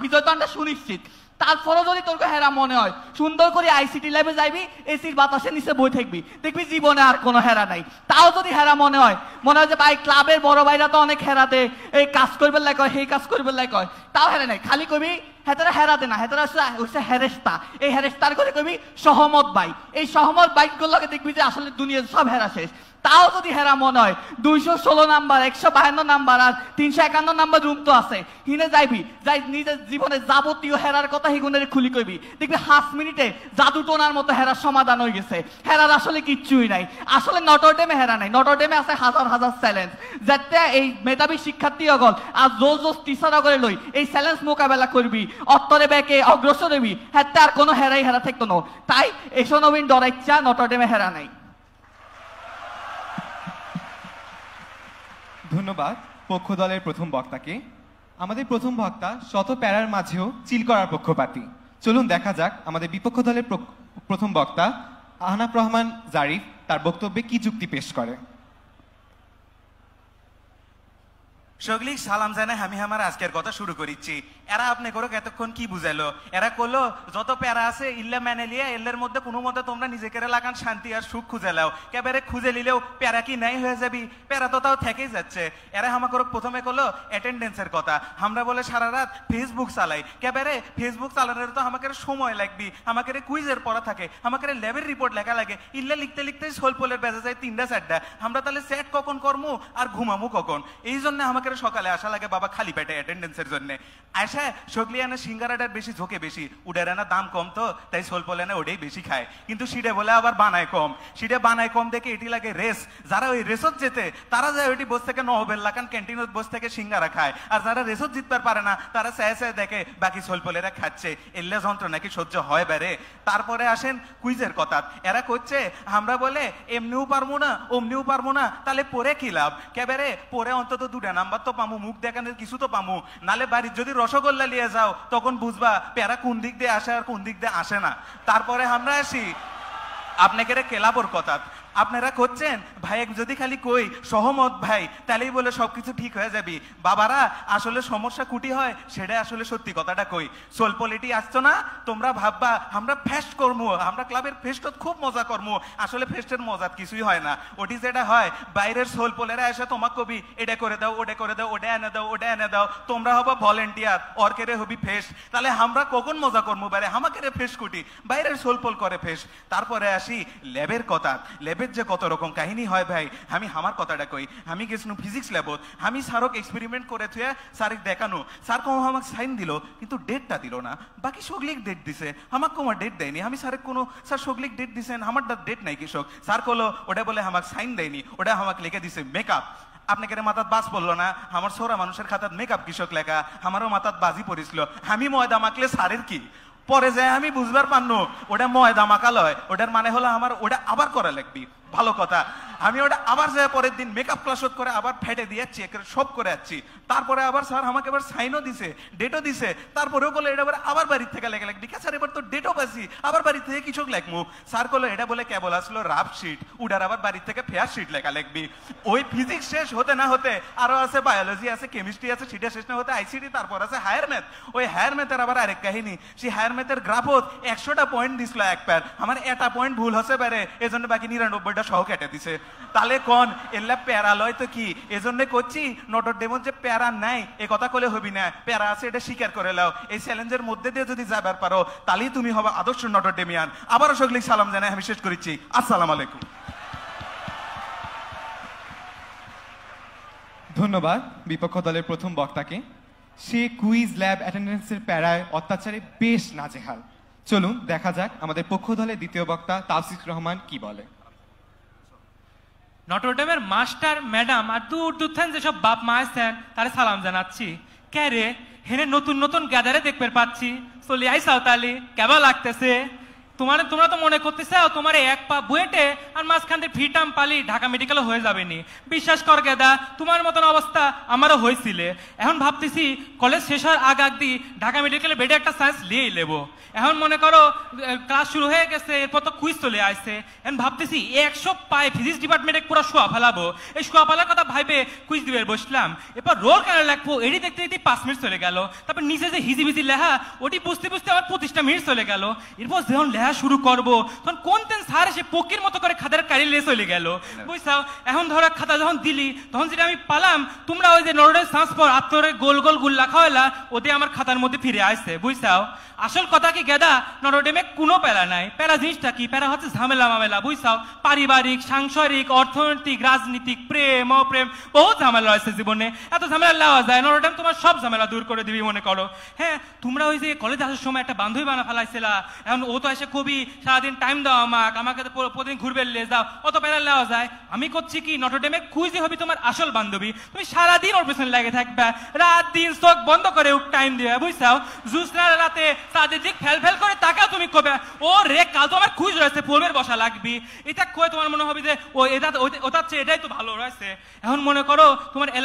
বিজয় তো আমরা সুনিশ্চিত তারপরও যদি তোর হেরা মনে হয় সুন্দর করে আইসিটি ল্যাবে যাইবি এসির বাতাসের নিচে বই থাকবি দেখবি জীবনে আর কোনো হেরা নাই তাও যদি হেরা মনে হয় যে ভাই ক্লাবের বড় ভাইরা তো অনেক হেরাতে এই কাজ করবে লাই কয় সেই কাজ করবে লাই কয় তাও হেরা নাই খালি কবি হেতারা হেরাতে না হেতারা হচ্ছে হেরেস্তা এই হেরেস্তার করে কবি সহমত ভাই এই সহমত বাইকগুলোকে দেখবি যে আসলে দুনিয়ার সব হেরা শেষ তাও যদি হেরা মনে হয় 216 নাম্বার 152 নাম্বার আর 351 নাম্বার রুম তো আছে হিনে যাইবি যাই নিজের জীবনে যাবতীয় হেরার কথা হিগুনের খুলি কইবি দেখবি 5 মিনিটে জাদু টোনার মতো হেরার সমাধান হয়ে গেছে হেরার আসলে কিচ্ছুই নাই আসলে নটরডেমে হেরা নাই নটরডেমে আছে হাজার হাজার চ্যালেঞ্জ যাতে এই মেধাবী শিক্ষার্থী অগল আর জোর জোর টিচার অগলে লই এই চ্যালেঞ্জ মোকাবেলা করবি অত্তরে ব্যাকে অগ্রসর হবি হাতে আর কোনো হেরাই হেরা থাকতো না তাই এসো নবীন ডরাইচ্ছা নটরডেমে হেরা নাই ধন্যবাদ পক্ষ দলের প্রথম বক্তাকে আমাদের প্রথম বক্তা শত প্যারার মাঝেও চিল করার পক্ষপাতী চলুন দেখা যাক আমাদের বিপক্ষ দলের প্রথম বক্তা আহনাফ রহমান জারিফ তার বক্তব্যে কি যুক্তি পেশ করে সকলিক সালাম জানাই আমি আমার আজকের কথা শুরু করিচ্ছি এরা আপনি করো এতক্ষণ কি বুঝাইলো এরা করলো যত প্যারা আছে ইল্লা মেনে লিয়ে এলের মধ্যে কোনো মতে তোমরা নিজেকে লাগান শান্তি আর সুখ খুঁজে লাও কেবারে খুঁজে নিলেও প্যারা কি নাই হয়ে যাবি প্যারা তো তাও থেকেই যাচ্ছে এরা আমাকে প্রথমে করলো অ্যাটেন্ডেন্সের কথা আমরা বলে সারা রাত ফেসবুক চালাই কেবারে ফেসবুক চালানোর তো আমাকে সময় লাগবি আমাকে কুইজের পড়া থাকে আমাকে ল্যাবের রিপোর্ট লেখা লাগে ইল্লা লিখতে লিখতে সোলপোলের বেজে যায় 3টা-4টা আমরা তাহলে সেট কখন করবো আর ঘুমামু কখন এই জন্য আমাকে সকালে আসা লাগে বাবা খালি পেটে অ্যাটেন্ডেন্সের জন্য আসা সকলিয়ানা সিঙ্গারাটার বেশি ঝোঁকে বেশি উডারানা দাম কম তো তাই সোলপোলেনা ওটাই বেশি খায় কিন্তু সিডে বলে আবার বানায় কম সিডে বানায় কম দেখে এটি লাগে রেস যারা ওই রেসত যেতে তারা যায় ওইটি বস থেকে নহবেল লাগান ক্যান্টিনত বস থেকে সিঙ্গারা খায় আর যারা রেসত জিততে পারে না তারা চায় চায় দেখে বাকি সোলপোলেরা খাচ্ছে এল্লা যন্ত্রণা কি সহ্য হয় বেড়ে তারপরে আসেন কুইজের কথা এরা করছে আমরা বলে এমনিও পারবো না অমনিও পারবো না তাহলে পরে কি লাভ কেবারে পরে অন্তত 2টা নাম্বার তো পামু মুখ দেখানোর কিছু তো পামু নালে বাড়ির যদি রসগোল্লা নিয়ে যাও তখন বুঝবা প্যারা কোন দিক দিয়ে আসে আর কোন দিক দিয়ে আসে না তারপরে আমরা আসি আপনাকে কেলাবর কথা আপনারা করছেন ভাই যদি খালি কই সহমত ভাই তাহলেই বলে সবকিছু ঠিক হয়ে যাবি বাবারা আসলে সমস্যা কুটি হয় সেটা আসলে সত্যি কথাটা কই সোলপোলিটি আসছো না তোমরা ভাববা আমরা ফেস্ট করবো আমরা ক্লাবের ফেস্টত খুব মজা করবো আসলে ফেস্টের মজা কিছুই হয় না ওটি যেটা হয় বাইরের সোলপোলেরা এসে তোমাক কবি এটা করে দাও ওটা করে দাও ওটা এনে দাও ওটা এনে দাও তোমরা হবা ভলেন্টিয়ার অর্কেরে হবি ফেস্ট তাহলে আমরা কখন মজা করবো বাইরে আমাকে ফেস্ট কুটি বাইরের সোলপোল করে ফেস্ট তারপরে আসি ল্যাবের কথা ল্যাবের যে কত রকম কাহিনী হয় ভাই আমি আমার কথাটা কই আমি গেছিলাম ফিজিক্স ল্যাবত আমি স্যারক এক্সপেরিমেন্ট করে থুয়ে স্যারক দেখানো স্যার কম আমাকে সাইন দিল কিন্তু ডেটটা দিল না বাকি সগলিক ডেট দিছে আমাকে কোনো ডেট দেয়নি আমি স্যারের কোনো স্যার সগলিক ডেট দিছেন আমার ডেট নাই কৃষক স্যার কলো ওটা বলে আমাকে সাইন দেয়নি ওটা আমাকে লিখে দিছে মেকআপ আপনাকে মাথাত বাস পড়লো না আমার সোরা মানুষের খাতাত মেকআপ কৃষক লেখা আমারও মাথাত বাজি পড়েছিল আমি ময়দা মাখলে স্যারের কি পরে যায় আমি বুঝবার পারনো ওটা ময়দা মাখা লয় ওটার মানে হলো আমার ওটা আবার করা লাগবি ভালো কথা আমি ওটা আবার যায় পরের দিন মেকআপ ক্লাস করে আবার ফেটে দিয়ে চেক সব করে যাচ্ছি তারপরে আবার স্যার আমাকে এবার সাইনও দিছে ডেটও দিছে তারপরেও বলে এটা আবার বাড়ির থেকে লেখা লাগবি স্যার এবার তো ডেটও পাচ্ছি আবার বাড়ি থেকে কিছু লেখমু স্যার করলো এটা বলে কেবল আসলো রাফ শিট উডার আবার বাড়ির থেকে ফেয়ার শিট লেখা লিখবি ওই ফিজিক্স শেষ হতে না হতে আরো আছে বায়োলজি আছে কেমিস্ট্রি আছে সেটা শেষ না হতে আইসিটি তারপর আছে হায়ার ম্যাথ ওই হায়ার ম্যাথের আবার আরেক কাহিনী সেই হায়ার ম্যাথের গ্রাফত 100টা পয়েন্ট দিছিল এক প্যার আমার এটা পয়েন্ট ভুল হচ্ছে পারে এজন্য বাকি 99টা সহ কেটে দিছে তাহলে কোন এল্লা প্যারা লয় তো কি এজন্য করছি নটর ডেমন যে প্যারা নাই এ কথা কলে হবি না, প্যারা আছে এটা স্বীকার করে লাও। এই চ্যালেঞ্জের মধ্যে দিয়ে যদি যাবার পারো তাহলেই তুমি হবে আদর্শ নটর ডেমিয়ান। আবারও সকলেই সালাম জানাই আমি শেষ করেছি। আসসালামু আলাইকুম। ধন্যবাদ বিপক্ষ দলের প্রথম বক্তাকে। সে কুইজ ল্যাব অ্যাটেন্ডেন্সের প্যারায় অত্যাচারে বেশ নাজেহাল। চলুন দেখা যাক আমাদের পক্ষ দলের দ্বিতীয় বক্তা তাওসিফ রহমান কি বলে। নটরডেমের মাস্টার ম্যাডাম আর দূর দূর থেকে যেসব বাপ মা আছেন তারা সালাম জানাচ্ছি। কে রে হেনে নতুন নতুন গ্যাদারে দেখতে পাচ্ছি, চলে আই সাঁওতালি কেমন লাগতেছে? তোমরা তো মনে করতেছে তোমার এক পা বুয়েটে আর মাঝখান দিয়ে ফিটাম পালি ঢাকা মেডিকেল হয়ে যাবে নি। বিশ্বাস কর গেদা, তোমার মতন অবস্থা আমারও হয়েছিল। এখন ভাবতেছি কলেজ শেষ হওয়ার আগ দিয়ে ঢাকা মেডিকেলে বেডে একটা সায়েন্স নিয়েই নেবো। এখন মনে করো ক্লাস শুরু হয়ে গেছে, এরপর তো কুইজ চলে আসছে। এখন ভাবতেছি 100 পায়ে ফিজিক্স ডিপার্টমেন্টে পুরো শোয়া ফেলাবো। এই শোয়া ফেলার কথা ভাইবে কুইজ দিবে বসলাম। এরপর রোল কেন লাগবো এটি দেখতে দেখতে 5 মিনিট চলে গেল। তারপর নিচে যে হিজিবিজি লেখা ওটি বুঝতে বুঝতে আমার 25টা মিনিট চলে গেল। এরপর যখন লেখা শুরু করবো তখন কোন তেন স্যার এসে পকির মতো করে খাতার কারি লে চলে গেল, বুঝছাও? এখন ধরো খাতা যখন দিলি তখন যেটা আমি পালাম, তোমরা ওই যে নরডের সাঁস পর আত্মরে গোল গোল গুল্লা খাওয়ালা ওতে আমার খাতার মধ্যে ফিরে আসছে, বুঝছাও? আসল কথা কি গেদা, নরডেমে কোনো প্যারা নাই। প্যারা জিনিসটা কি? প্যারা হচ্ছে ঝামেলা মামেলা, বুঝছাও? পারিবারিক, সাংসারিক, অর্থনৈতিক, রাজনীতিক, প্রেম অপ্রেম বহু ঝামেলা রয়েছে জীবনে। এত ঝামেলা নেওয়া যায়, নরডেম তোমার সব ঝামেলা দূর করে দিবি মনে করো। হ্যাঁ, তোমরা ওই যে কলেজে আসার সময় একটা বান্ধবী বানা ফেলাইছিলা, এখন ও তো এসে খুবই সারাদিন টাইম দাও আমাকে তো প্রতিদিন ঘুরবে লে যাও, অত প্যারা নেওয়া যায়। আমি করছি কি নটরডেমে কুইজই হবি তোমার আসল বান্ধবী। তুমি সারাদিন ওর পেছনে লেগে থাকবে, রাত দিন চোখ বন্ধ করে টাইম দিবে, বুঝছাও? জুসনার রাতে সাদের দিক ফেল ফেল করে তাকাও, তুমি কবে ও রে কাল তো আমার কুইজ রয়েছে পড়বের বসা লাগবি। এটা কয়ে তোমার মনে হবে যে ও এটা ওটার চেয়ে এটাই তো ভালো রয়েছে। এখন মনে করো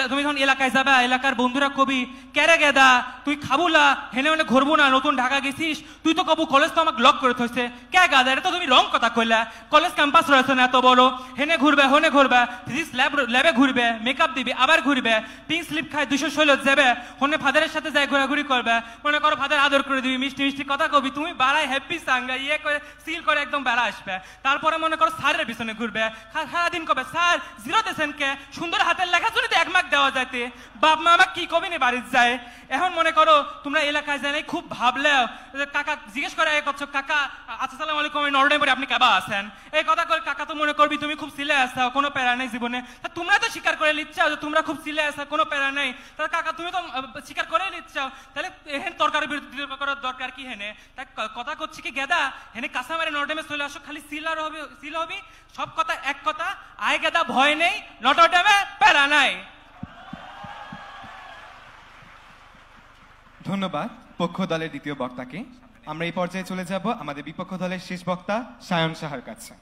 তুমি যখন এলাকায় যাবে, এলাকার বন্ধুরা কবি কেরে গেদা তুই খাবুলা হেনে মানে ঘুরবো না, নতুন ঢাকা গেছিস তুই, তো কবু কলেজ তো আমাকে লক করে থইছে। কে গাদা, এটা তো তুমি রং কথা কইলা। কলেজ ক্যাম্পাস রয়েছে না এত বড়, হেনে ঘুরবে হনে ঘুরবে, ফিজিক্স ল্যাবে ঘুরবে, মেকআপ দিবি আবার ঘুরবে, পিঙ্ক স্লিপ খায় 216 যাবে, হনে ফাদারের সাথে যায় ঘোরাঘুরি করবে। মনে করো ফাদার আদর করে দিবি, মিষ্টি মিষ্টি কথা কবি, তুমি বাড়ায় হ্যাপি সাঙ্গা ইয়ে করে সিল করে একদম বেড়া আসবে। তারপরে মনে করো স্যারের পিছনে ঘুরবে, সারাদিন কবে স্যার 0 দিয়েছেন কে, সুন্দর হাতের লেখা যদি 1 মার্ক দেওয়া যাইতে, বাপ মা আমাকে কি কবি নি বাড়ির যায়। এখন মনে করো তোমরা এলাকায় যায় নাই, খুব ভাবলেও কাকা জিজ্ঞেস করে করছো কাকা আসসালামু আলাইকুম আমি নরডেম পরে আপনি কেবা আছেন, এই কথা করে কাকা তো মনে করবি তুমি খুব সিলে আছো, কোনো প্যারা নেই জীবনে। তোমরা তো স্বীকার করে নিচ্ছাও যে তোমরা খুব সিলে আছো, কোনো প্যারা নেই। তাহলে কাকা তুমি তো স্বীকার করে নিচ্ছাও, তাহলে হেন তরকারি বিরোধী করার দরকার কি হেনে? তাই কথা করছি কি গেদা, হেনে কাঁচামারি নটরডেমে চলে আসো, খালি সিল হবি, সব কথা এক কথা। আয় গেদা ভয় নেই, নটরডেমে প্যারা নাই। ধন্যবাদ পক্ষ দলের দ্বিতীয় বক্তাকে। আমরা এই পর্যায়ে চলে যাব আমাদের বিপক্ষ দলের শেষ বক্তা সায়ন সাহার কাছে।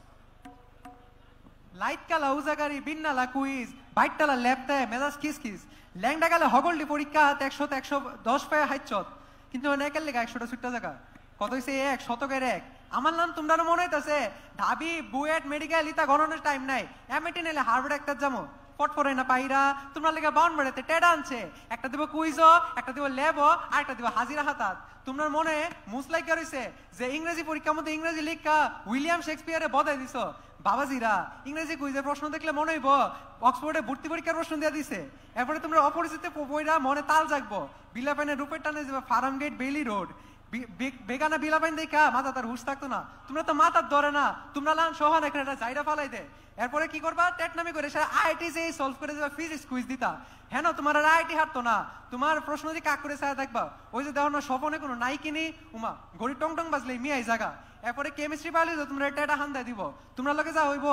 লাইট কালা উজাগারি বিন্নালা কুইজ বাইটটালা ল্যাপতে মেজাজ কিসকিস ল্যাংডা গালে হগলডি পরীক্ষা 100 110 পায় হাইচত, কিন্তু অনেকের লেগা 100টা ছুট্টা জায়গা কত হইছে 1 শতকের 1। আমার নাম তোমরা মনে হইতাছে ঢাবি বুয়েট মেডিকেল ইতা গণনের টাইম নাই, এমএটি নিলে হার্ভার্ড একটা যাবো পট পরে না পাইরা তোমরা লেগে বাউন্ড বেড়াতে টেডা আনছে, একটা দিব কুইজও, একটা দিব ল্যাবও, আর একটা দিব হাজিরা হাতাত। তোমার মনে মুসলাই কে রইছে যে ইংরেজি পরীক্ষার মধ্যে ইংরেজি লিখা উইলিয়াম শেক্সপিয়ারে বদাই দিছ। বাবাজিরা ইংরেজি কুইজের প্রশ্ন দেখলে মনে হইব অক্সফোর্ডে ভর্তি পরীক্ষার প্রশ্ন দিয়ে দিছে। এরপরে তোমরা অপরিচিত বইরা মনে তাল জাগবো, বিলাপাইনে রূপের টানে যাবে ফার্ম গেট বেইলি রোড, বেগানা বিলাপাইন দেখা মাথা তার হুশ থাকতো না। তোমরা তো মাথার ধরে না, তোমরা লান সহান এখানে একটা জায়গা ফালাই দে। এরপরে কি করবা, টেট নামি করে আইআইটি যে সলভ করে যাবে ফিজিক্স কুইজ দিতা। হ্যাঁ না, তোমার আইআইটি হারতো না, তোমার প্রশ্ন দিয়ে কাক করে ছায়া দেখবা। ওই যে দেখো না স্বপনে কোনো নাই কিনি উমা ঘড়ি টং টং বাজলে মিয়াই জায়গা। এরপরে কেমিস্ট্রি বায়োলজি তোমরা টেটা হান দেয় দিব। তোমরা লোকে যা হইব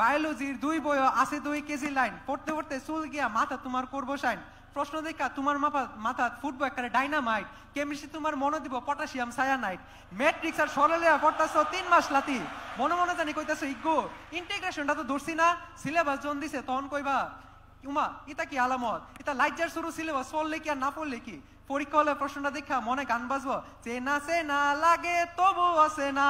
বায়োলজির 2 বই আছে 2 কেজি লাইন পড়তে পড়তে চুল গিয়া মাথা তোমার করবো শাইন। প্রশ্ন দেখা তোমার মাথা ফুটবো একটা ডাইনামাইট। কেমিস্ট্রি তোমার মনে দিব পটাশিয়াম সায়ানাইড। ম্যাট্রিক্স আর সরলিয়া পড়তাছ 3 মাস লাতি, মনে মনে জানি কইতাছ ইগো। ইন্টিগ্রেশনটা তো ধরছি না, সিলেবাস জন দিছে তখন কইবা উমা ইতা কি আলামত, এটা লাইজার শুরু সিলেবাস পড়লে কি আর না পড়লে কি। পরীক্ষা হলে প্রশ্নটা দেখা মনে গান বাজবো, চেনা চেনা লাগে তবু আছে না,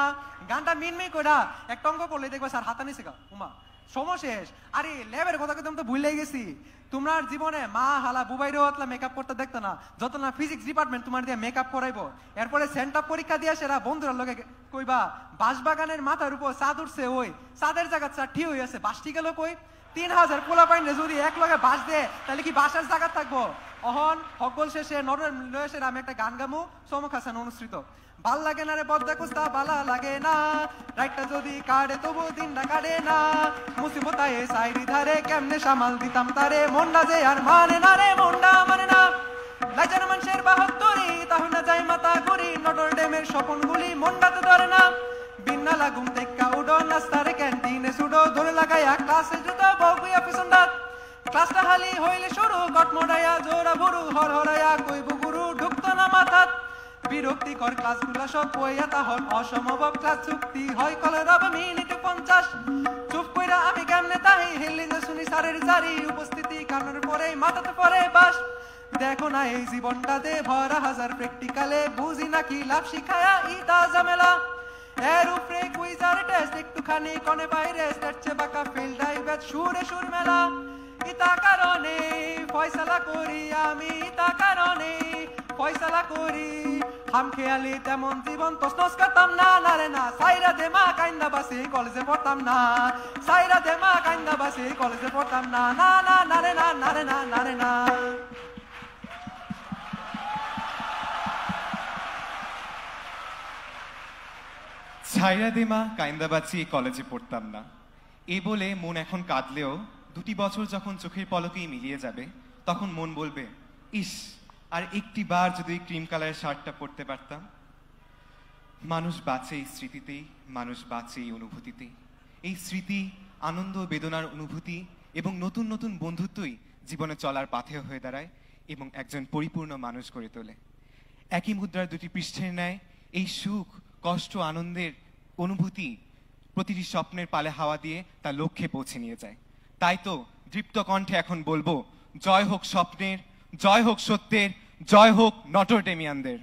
গানটা মিনমি কইরা একটা অঙ্ক করলে দেখবা স্যার হাতা নিছে গা উমা সমশেষ। আরে ল্যাবের কথা কিন্তু আমি তো ভুলে গেছি। তোমার জীবনে মা হালা বুবাইরেও আতলা মেকআপ করতে দেখতো না, যত না ফিজিক্স ডিপার্টমেন্ট তোমার দিয়ে মেকআপ করাইবো। এরপরে সেন্টাপ পরীক্ষা দিয়ে সেরা বন্ধুরা লোকে কইবা বাঁশবাগানের মাথার উপর চাঁদ উঠছে, ওই চাঁদের জায়গা ঠিক হয়ে আছে, বাসটি গেল কই? 3000 পোলা পাইনে যদি এক লগে বাস দে তাহলে কি বাসার জায়গা থাকবো? অহন সকল শেষে নরেশের আমি একটা গান গামু, চমক হাসান অনুসৃত। ভাল লাগে না রে পদ্মা কুস্তা বালা লাগে না, রাইটটা যদি কাটে তবু দিনটা কাটে না, মুসিবতায় সাইরি ধারে কেমনে সামাল দিতাম তারে, মনটা যে আর মানে না রে, মনটা মানে না। লাজার মানুষের 72 তাহলে যাই মাথা ঘুরি, নটর ডেমের স্বপনগুলি মনটাতে ধরে না। বিন্না লাগুম টেক্কা উডো নাস্তার ক্যান্টিনে সুডো, ধরে লাগাইয়া ক্লাসে জুতো বগুইয়া পিছনটা। ক্লাসটা হালি হইলে শুরু গটমডাইয়া জোরা ভুরু হরহরাইয়া কইব গুরু, ঢুকতো না মাথাত। বিরক্তিকর ক্লাসগুলো সব বইয়া তাহন অসম্ভব, ক্লাস চুক্তি হয় কলের রব মিনিটে 50। চুপ কইরা আমি কেমনে তাই হেললি যে শুনি স্যারের জারি, উপস্থিতি কানের পরে মাথাতে পরে বাস। দেখো না এই জীবনটাতে ভরা হাজার প্র্যাকটিক্যালে, বুঝি নাকি লাভ শিখায়া ইতা ঝামেলা। এর উপরে কুইজার টেস্ট একটুখানি কনে বাইরে, স্টেটছে বাঁকা ফেল ডাইভেট সুরে সুর মেলা। ইতা কারণে ফয়সালা করি আমি, ইতা কারণে ফয়সালা করি। হাম খেয়ালি তেমন জীবন তসনস করতাম না, না রে না। সাইরা দে মা কাইন্দা বাসি কলেজে পড়তাম না, সাইরা দে মা কাইন্দা বাসি কলেজে পড়তাম না, না না না রে না, না রে না, না রে না। ছাইরা দেমা কাইন্দাবাচি কলেজে পড়তাম না, এ বলে মন এখন কাঁদলেও 2 বছর যখন চোখের পলকেই মিলিয়ে যাবে, তখন মন বলবে ইস, আর একটি বার যদি ক্রিম কালারের শার্টটা পরতে পারতাম। মানুষ বাঁচে এই স্মৃতিতেই, মানুষ বাঁচে এই অনুভূতিতেই। এই স্মৃতি, আনন্দ, বেদনার অনুভূতি এবং নতুন নতুন বন্ধুত্বই জীবনে চলার পাথেয় হয়ে দাঁড়ায় এবং একজন পরিপূর্ণ মানুষ গড়ে তোলে। একই মুদ্রার 2টি পৃষ্ঠের ন্যায় এই সুখ, কষ্ট, আনন্দের অনুভূতি প্রতিটি স্বপ্নের পালে হাওয়া দিয়ে তার লক্ষ্যে পৌঁছে নিয়ে যায়। তাই তো দৃপ্ত কণ্ঠে এখন বলবো, জয় হোক স্বপ্নের, জয় হোক সত্যের, জয় হোক নটর ডেমিয়ানদের।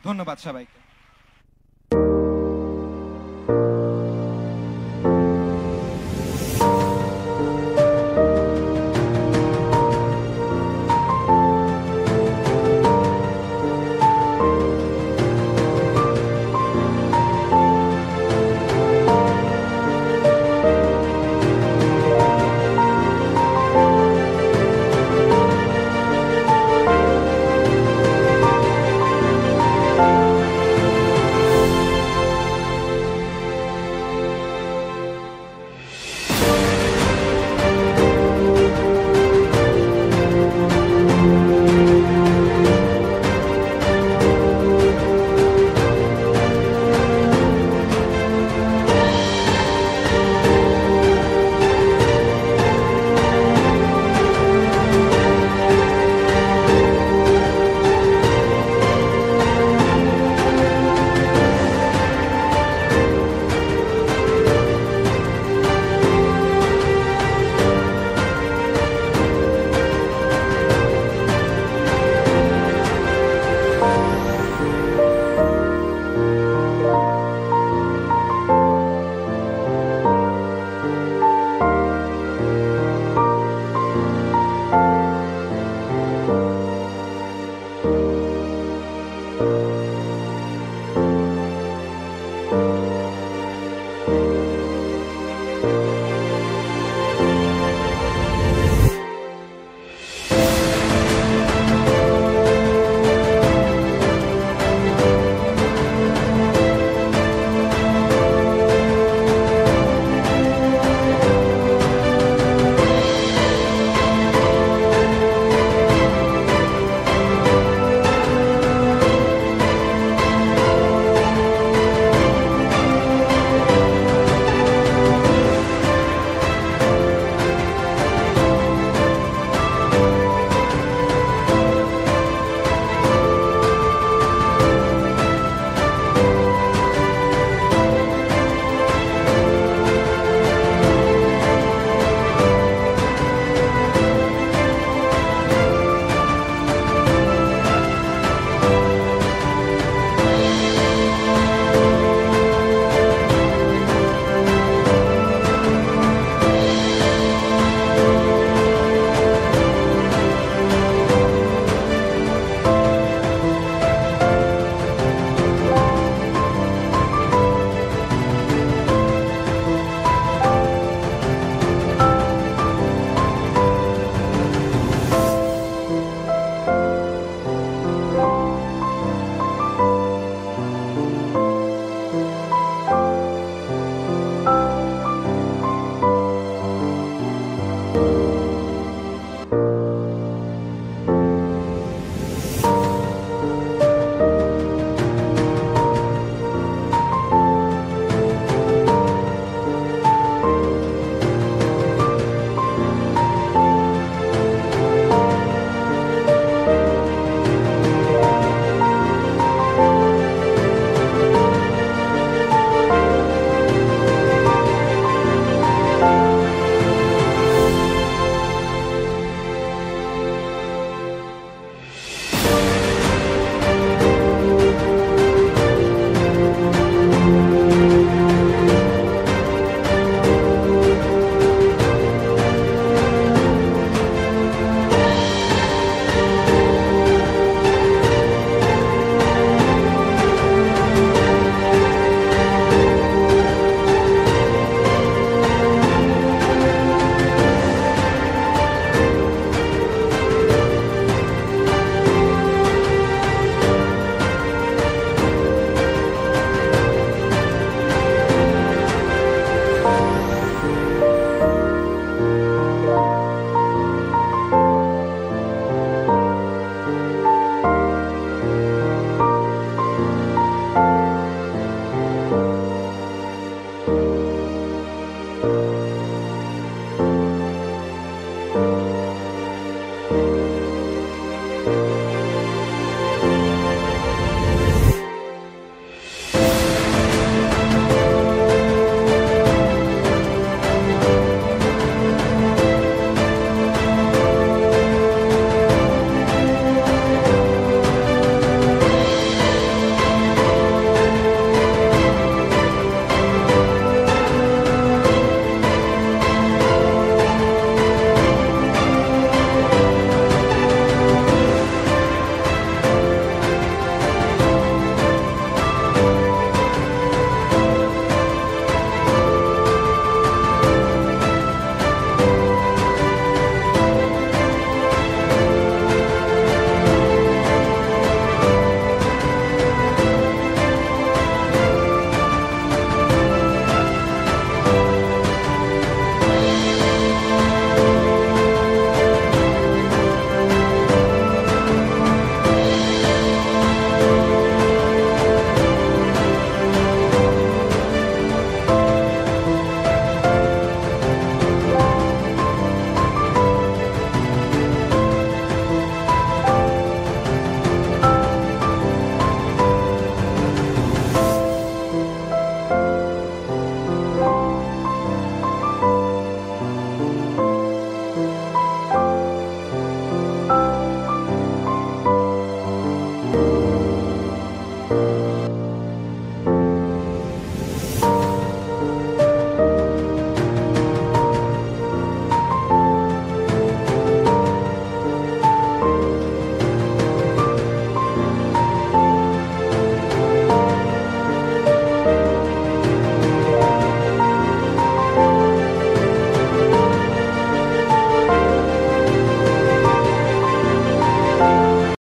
ধন্যবাদ সবাইকে।